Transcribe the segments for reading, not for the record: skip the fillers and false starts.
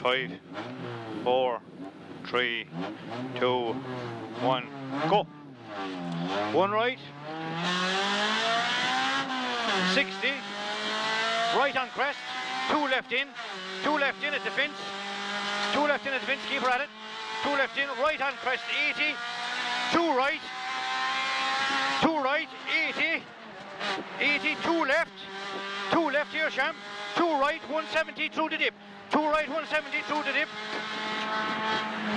5, 4, 3, 2, 1, go. 1 right, 60, right on crest, 2 left in, 2 left in at the fence, 2 left in at the fence, keep her at it, 2 left in, right on crest, 80, 2 right, 80, 80, 2 left here, Sham, 2 right, 170 through the dip, 2 right, 170 through the dip,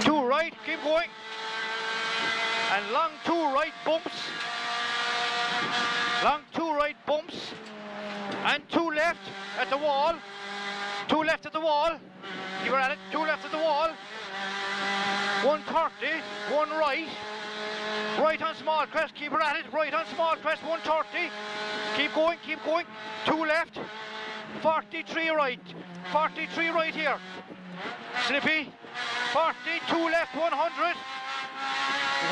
2 right, keep going, and long 2 right bumps, long 2 right bumps, and 2 left at the wall, 2 left at the wall, keep her at it, 2 left at the wall, 130, 1 right, right on small crest, keep her at it, right on small crest, 130, keep going, 2 left, 43 right, 43 right here, slippy, 40, 2 left, 100,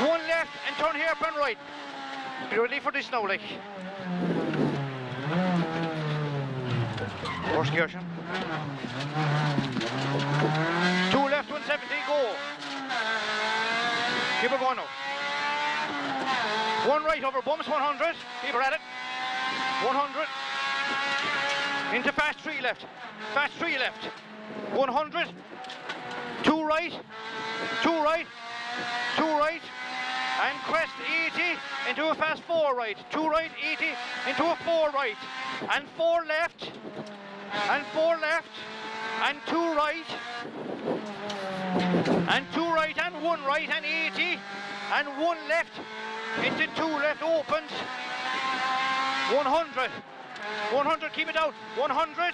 1 left and turn hairpin right. Be ready for this now, like. Horse gear, 2 left, 170, go. Keep her going now. 1 right over bumps, 100, keep her at it. 100. Into fast 3 left, 100, 2 right, 2 right, 2 right, and crest 80 into a fast 4 right, 2 right, 80 into a 4 right, and 4 left, and 4 left, and 2 right, and 2 right, and 1 right, and 80, and 1 left, into 2 left, opens, 100, 100, keep it out, 100,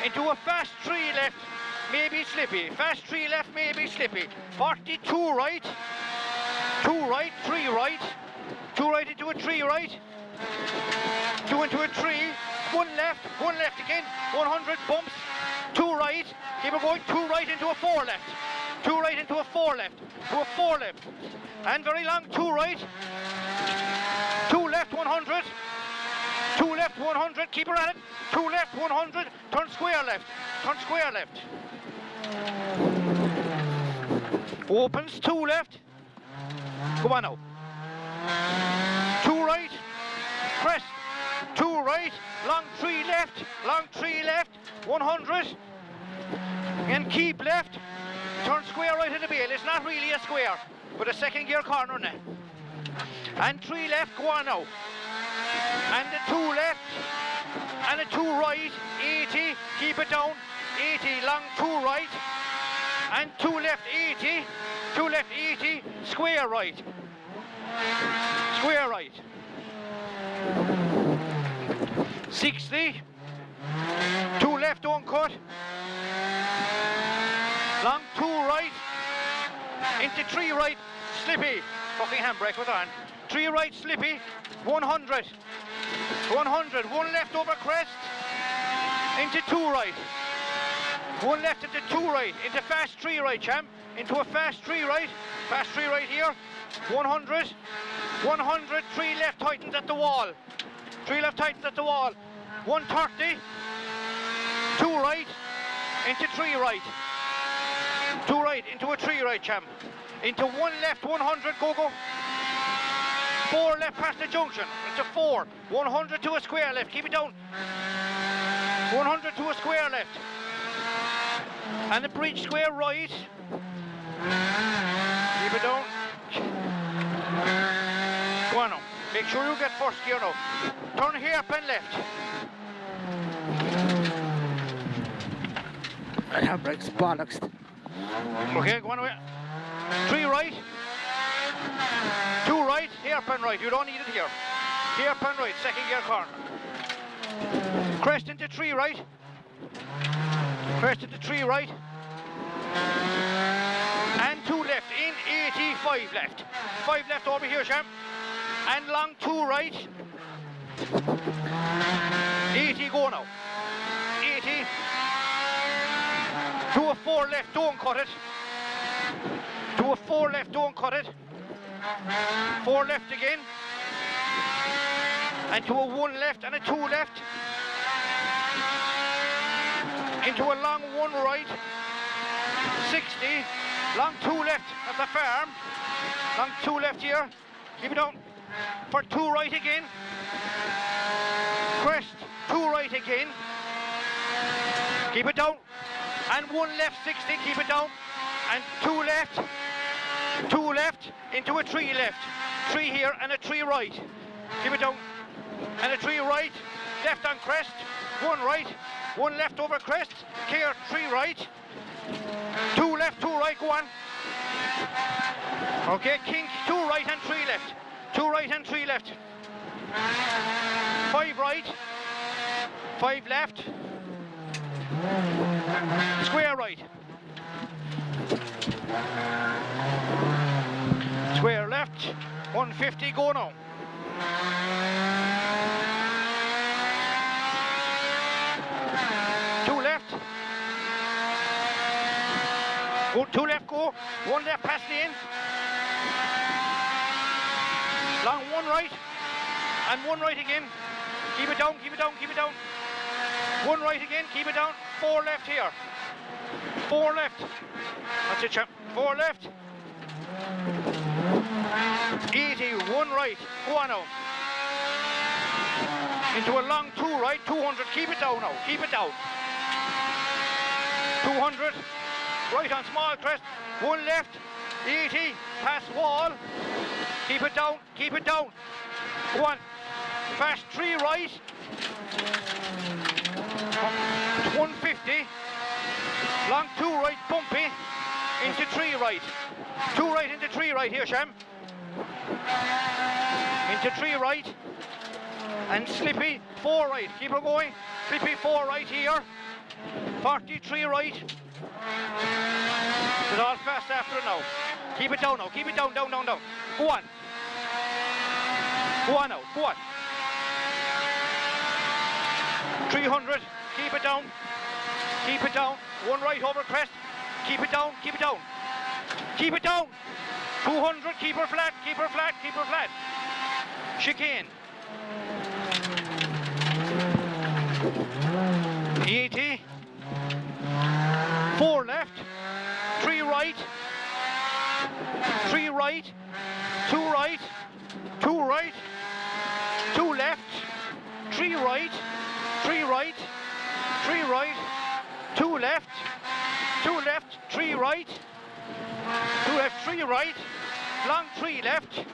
into a fast 3 left, maybe slippy, fast 3 left, maybe slippy, 42 right, 2 right, 3 right, 2 right into a 3 right, 2 into a 3, 1 left again, 100 bumps, 2 right, keep it going, 2 right into a 4 left, 2 right into a 4 left, to a 4 left, and very long, 2 right, 2 left, 100, 2 left, 100, keep her at it, 2 left, 100, turn square left, opens, 2 left, come on now, 2 right, crest, 2 right, long 3 left, 100, and keep left, turn square right in the bail, it's not really a square, but a second gear corner now, and 3 left, go on now, and the 2 left, and a 2 right, 80, keep it down, 80, long 2 right, and 2 left, 80, 2 left, 80, square right, 60, 2 left, don't cut, long 2 right, into 3 right, slippy, fucking handbrake with on, 3 right, slippy, 100, 100, 1 left over crest, into 2 right, 1 left into 2 right, into fast 3 right, champ, into a fast 3 right here, 100, 100, 3 left tightens at the wall, 130, 2 right, into 3 right, 2 right, into a 3 right, champ, into 1 left, 100, go, 4 left past the junction, into 4, 100 to a square left, keep it down, 100 to a square left, and a bridge square right, keep it down, go on now, make sure you get first gear now, turn hairpin left, handbrake's bollocks. Okay, go on away, 3 right, 2 right, hairpin right, you don't need it here, hairpin right, second gear corner, crest into 3 right, crest into 3 right, and 2 left, in 80, 5 left, 5 left over here, champ, and long 2 right, 80, go now, 80, to a 4 left, don't cut it, to a 4 left, don't cut it, 4 left again, and to a 1 left and a 2 left, into a long 1 right, 60, long 2 left at the farm, long 2 left here, keep it down, for 2 right again, crest, 2 right again, keep it down, and 1 left 60, keep it down, and 2 left, into a 3 left, 3 here and a 3 right, keep it down, and a 3 right, left on crest, 1 right, 1 left over crest, clear 3 right, 2 left, 2 right, go on. Okay, kink, 2 right and 3 left. 2 right and 3 left. 5 right, 5 left. Square right. Square left, 150, go now. Go, 2 left, go, 1 left past lane, long 1 right, and 1 right again, keep it down, keep it down, keep it down, 1 right again, keep it down, 4 left here, 4 left, that's it champ, 4 left, 80, 1 right, go on now, into a long 2 right, 200, keep it down now, keep it down, 200, right on small crest, 1 left, 80, past wall, keep it down, go on, fast 3 right, 150, long 2 right, bumpy, into 3 right, 2 right into 3 right here, Sham, into 3 right, and slippy, 4 right, keep her going, slippy 4 right here, 43 right, it's all fast after it now. Keep it down now, keep it down, down. Go on. Go on now, go on. 300, keep it down. 1 right over crest, keep it down. 200, keep her flat. Chicane. 80. 4 left, 3 right, 3 right, 2 right, 2 right, 2 left, 3 right, 3 right, 3 right, 2 left, 2 left, 3 right, 2 left, 3 right, long 3 left,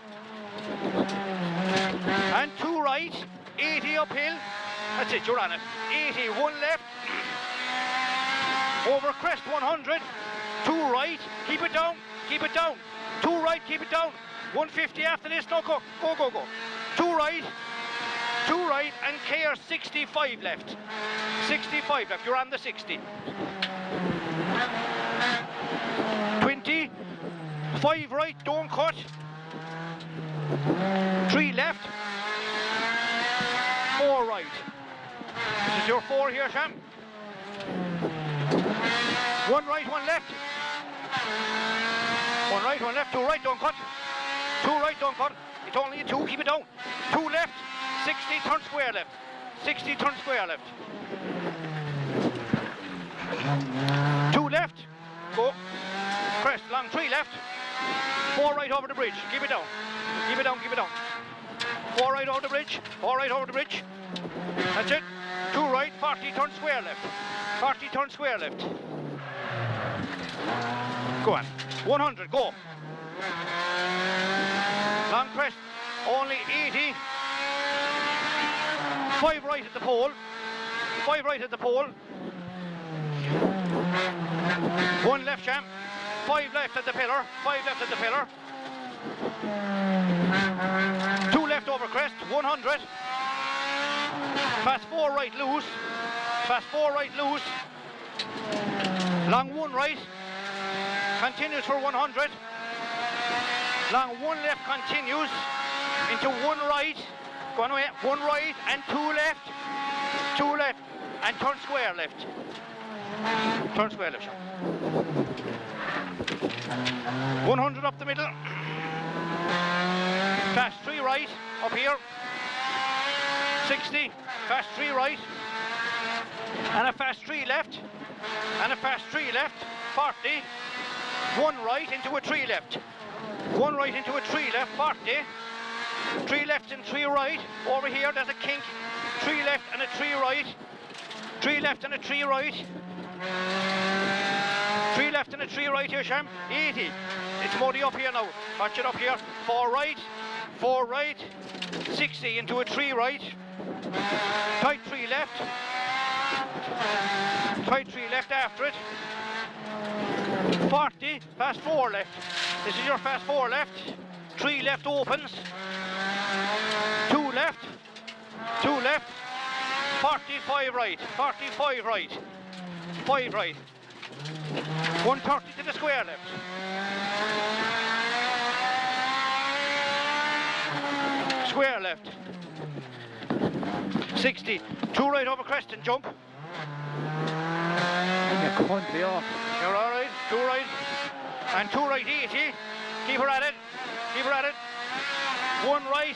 and 2 right, 80 uphill, that's it, you're on it, 80, 1 left, over crest 100, 2 right, keep it down, 2 right, keep it down, 150 after this, no, go, 2 right, and clear 65 left, you're on the 60, 20, 5 right, don't cut, 3 left, 4 right, this is your 4 here, Sam. 1 right, 1 left. 1 right, 1 left, 2 right, don't cut. 2 right, don't cut. It's only a 2, keep it down. 2 left, 60, turn square left. 60, turn square left. 2 left, go. Crest, long 3 left. 4 right over the bridge, keep it down. 4 right over the bridge, That's it. 2 right, 40, turn square left. Go on. 100, go. Long crest, only 80. 5 right at the pole. 1 left, champ. 5 left at the pillar. 2 left over crest, 100. Fast 4 right loose. Long 1 right. Continues for 100. Long 1 left continues into 1 right. Go on away. 1 right and 2 left. 2 left and turn square left. 100 up the middle. Fast 3 right up here. 60. Fast 3 right. And a fast 3 left. 40. 1 right into a 3 left. 1 right into a 3 left, 40. 3 left and 3 right. Over here, there's a kink. 3 left and a 3 right. 3 left and a 3 right. 3 left and a 3 right here, Sham. 80. It's muddy up here now. Watch it up here. 4 right. 4 right. 60 into a 3 right. Tight 3 left. Tight 3 left after it. 40, fast 4 left. This is your fast 4 left. 3 left opens. 2 left. 2 left. 45 right. 45 right. 5 right. 130 to the square left. Square left. 60. 2 right over crest and jump. And you can't be off. You're all right. 2 right. And 2 right 80. Keep her at it. Keep her at it. 1 right.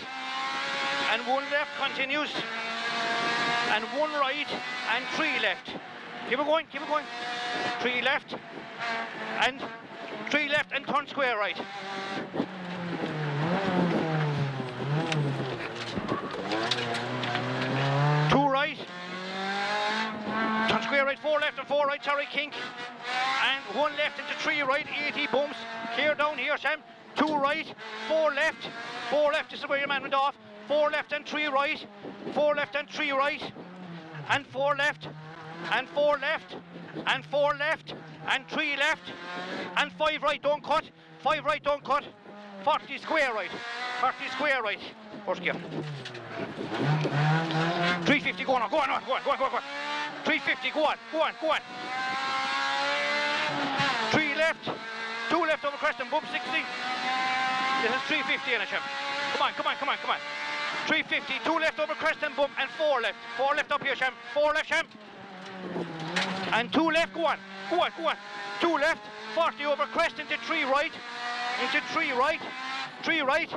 And 1 left continues. And 1 right and 3 left. Keep it going. Keep it going. 3 left. And 3 left and turn square right. Turn square right, 4 left and 4 right, sorry, kink. And 1 left into 3 right, 80 bumps. Clear down here, Sam. 2 right, 4 left. 4 left is where your man went off. 4 left and 3 right. 4 left and 3 right. And 4 left. And 4 left. And 4 left. And 3 left. And 5 right, don't cut. 5 right, don't cut. 40 square right. 40 square right. Horse gear. 350, go on, go on, go on, go on, go on, go on. 350, go on, go on, go on. 3 left, 2 left over crest and bump 60. This is 350 in a ship. Come on, come on, come on, come on. 350, 2 left over crest and bump and 4 left. 4 left up here, Sham. 4 left, Sham. And 2 left, go on, go on, go on. 2 left, 40 over crest into 3 right. Into 3 right. 3 right.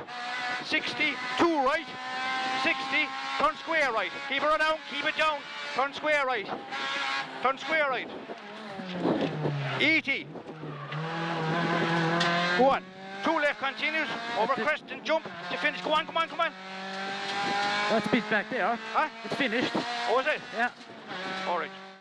60, 2 right. 60, turn square right. Keep her down, keep it down. Turn square right. Turn square right. 80. Go on. 2 left continues. Over crest and jump to finish. Go on, come on, come on. That's a bit back there. Huh? It's finished. Oh, is it? Yeah. All right.